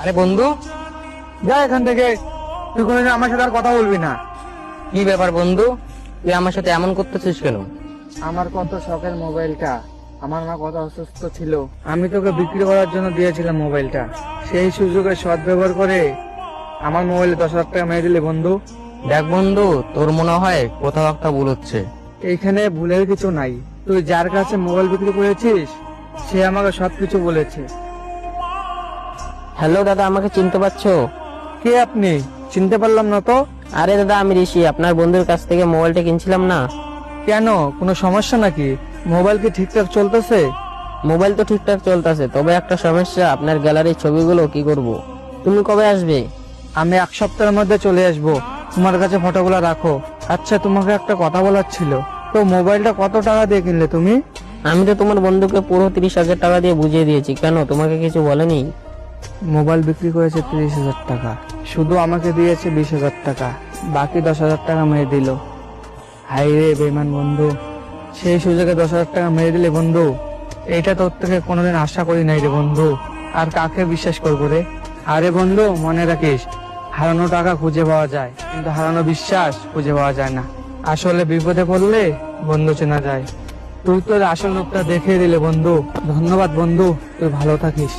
আরে বন্ধু, যা এখান থেকে, তুই কোনোদিন আমার সাথে আর কথা বলবি না। কি ব্যাপার বন্ধু? তুই আমার সাথে এমন করতেছিস কেন? আমার কত শখের মোবাইলটা, আমার মা কত অসুস্থ ছিল, আমি তোকে বিক্রি করার জন্য দিয়েছিলাম মোবাইলটা। সেই সুযোগে সৎ ব্যবহার করে আমার মোবাইলে 10,000 টাকা মেরে দিলে বন্ধু। দেখ বন্ধু, তোর মনে হয় কোথাও একটা ভুল হচ্ছে। এইখানে ভুলের কিছু নাই, তুই যার কাছে মোবাইল বিক্রি করেছিস সে আমাকে সবকিছু বলেছে। হ্যালো দাদা, আমাকে চিনতে পারছো? কে আপনি? চিনতে পারলাম না তো। আরে দাদা, আমি ঋষি, আপনার বন্ধুর কাছ থেকে মোবাইলটা কিনছিলাম না। কেন, কোনো সমস্যা নাকি? মোবাইল কি ঠিকঠাক চলতেছে? মোবাইল তো ঠিকঠাক চলতেছে, তবে একটা সমস্যা, আপনার গ্যালারির ছবিগুলো কি করব? তুমি কবে আসবে? আমি 1 সপ্তাহের মধ্যে চলে আসবো, তোমার কাছে ফটোগুলো রাখো। আচ্ছা, তোমাকে একটা কথা বলার ছিল, তো মোবাইলটা কত টাকা দিয়ে কিনলে তুমি? আমি তো তোমার বন্ধুকে পুরো 30,000 টাকা দিয়ে বুঝিয়ে দিয়েছি। কেন, তোমাকে কিছু বলেনি? মোবাইল বিক্রি করেছে 30,000 টাকা, শুধু আমাকে দিয়েছে 20,000 টাকা, বাকি 10,000 টাকা মেরে দিল। হাই রে বেমান বন্ধু, সেই সুযোগে 10,000 টাকা মেরে দিলে বন্ধু। এইটা তোর থেকে কোনোদিন আশা করি নাই রে বন্ধু, আর কাকে বিশ্বাস করবো রে? আরে বন্ধু, মনে রাখিস, হারানো টাকা খুঁজে পাওয়া যায়, কিন্তু হারানো বিশ্বাস খুঁজে পাওয়া যায় না। আসলে বিপদে পড়লে বন্ধু চেনা যায়। তুই তোর আসল রূপটা দেখিয়ে দিলে বন্ধু। ধন্যবাদ বন্ধু, তুই ভালো থাকিস।